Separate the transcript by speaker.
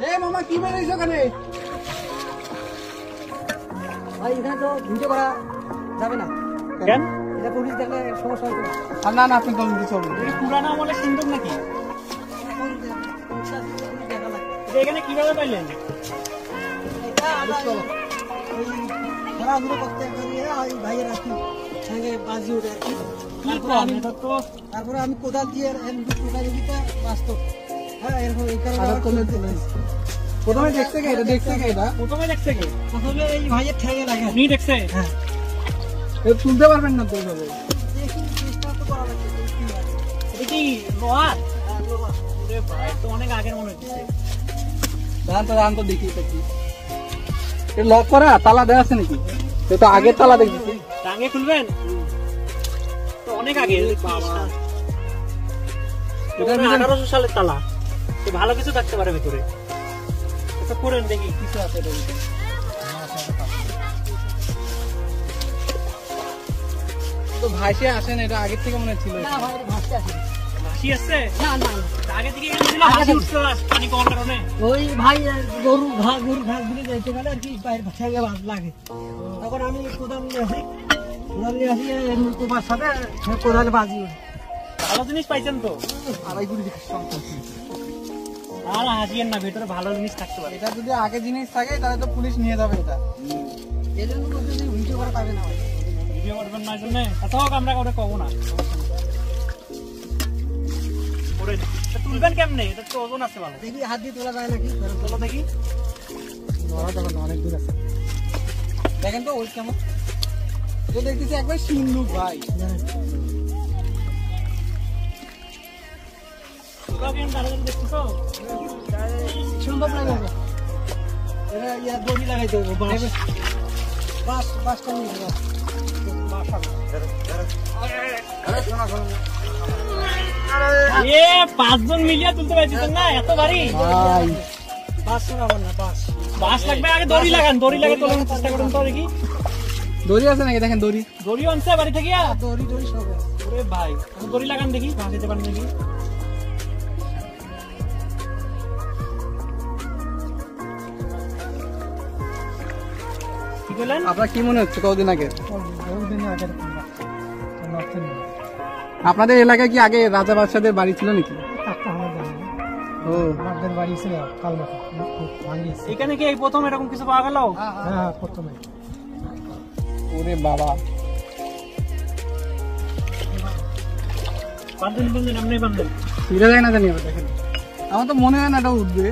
Speaker 1: এ মামা কি বেরিয়েছো ওখানে? ভাই এখানে তো ভিডিও করা যাবে না।
Speaker 2: কেন?
Speaker 1: এটা পুলিশ দেখলে সমস্যা হবে।
Speaker 3: না না আপনি বলুন কিছু হবে না।
Speaker 2: এটা পুরানো আমলের সিন্ধুক নাকি? এখানে কিভাবে পাইলেন?
Speaker 1: ঘোরাঘুরি করতে ওই ভাইয়ের আর কি সঙ্গে বাজি ওঠে আর কি। তারপরে আমি কোদাল দিয়ে কোদাল দিতে বাস্তব। হ্যাঁ এরকম এই কারণে
Speaker 3: প্রথমে দেখছে কে এটা? দেখছে কে এটা?
Speaker 2: প্রথমে দেখছে কি?
Speaker 1: প্রথমে এই ভাইয়ের ঠেঙে লাগে।
Speaker 2: আপনি দেখছে?
Speaker 1: হ্যাঁ
Speaker 3: এটা তুলতে পারবেন না তো এইভাবে।
Speaker 1: দেখি চেষ্টা তো করা লাগবে।
Speaker 2: এটা কি লোহার? ওরে ভাই তো অনেক আগের মনে হচ্ছে।
Speaker 3: দাঁড়ান তো দেখি এটা কি। এটা লক করা তালা দেওয়া আছে নাকি? এটা আগের তালা দেখছি।
Speaker 2: টাঙ্গে খুলবেন? তো অনেক আগে।
Speaker 3: বাবা।
Speaker 2: এটা 1800 সালের তালা। তো ভালো কিছু থাকতে পারে ভিতরে। এটা করেন দেখি কিছু আছে এর ভিতরে।
Speaker 3: তো ভাইসে আসেন, এটা আগের থেকে মনে ছিল।
Speaker 1: না ভাই ভাসতে আসে।
Speaker 2: ভাসি আছে?
Speaker 1: না না
Speaker 2: আগে থেকে এখানে ছিল ভাসি উঠছে পানি কমার কারণে।
Speaker 1: ওই ভাই গরু ঘাস দিলে যাইতে গেলে আর কি পায়ের ঠেঙে বাজ লাগে। তখন আমি কোদাল নিয়ে আসি তোমার সাথে কোদালে বাজি ওঠে।
Speaker 2: ভালো জিনিস পাইছেন তো?
Speaker 3: আড়াই গুড়ি
Speaker 2: আর হাসিয়েন না, ভেতরে ভালো জিনিস থাকতে পারে।
Speaker 3: এটা যদি আগে জিনিস থাকে তাহলে তো পুলিশ নিয়ে যাবে এটা।
Speaker 1: এই জন্য বলতেছি ভিডিও করা পাবে না।
Speaker 2: ভিডিও করবেন না জন্য এত হোক আমরা ওটা কব না। তুলবেন কেমনে? এটা তো ওজন আছে ভালো।
Speaker 1: দেখি হাত দিয়ে তোলা যায় নাকি?
Speaker 2: চলো দেখি।
Speaker 3: অনেক দূর আছে। দেখেন তো ওই কেমন। এটা দেখতেছি একবার সিন্ধুক ভাই।
Speaker 1: সম্ভব না যাবে। এটা ইয়ার দড়ি লাগাই দেবো। বাসটা নিয়ে যাবো।
Speaker 2: এ 5 জন মিলিয়ে তুলতে পারছেন না? এত ভারী
Speaker 3: ভাই
Speaker 1: বাস শোনাবার না বাস।
Speaker 2: বাস লাগবে। আগে দড়ি লাগান, দড়ি লাগে তোলার চেষ্টা করুন তো দেখি।
Speaker 3: দড়ি আছে নাকি? দেখেন দড়ি।
Speaker 2: দড়ি আনছে বাড়ি থেকে?
Speaker 1: দড়ি সব আছে।
Speaker 2: ওরে ভাই দড়ি লাগান দেখি, বাস যেতে পারেন দেখি। কি বললেন?
Speaker 3: আপনার কি মনে হচ্ছে কতদিন আগে? আপনাদের এলাকায় কি আগে রাজা বাদশাদের বাড়ি ছিল নাকি? ও
Speaker 2: এখানে কি এই প্রথম এরকম কিছু পাওয়া গেল?
Speaker 1: হ্যাঁ প্রথমে।
Speaker 3: ওরে বাবা।
Speaker 2: বান্ধন আপনি বান্ধন
Speaker 3: ফিরে যায় না জানি। দেখেন আমার তো মনে হয় না এটা উঠবে।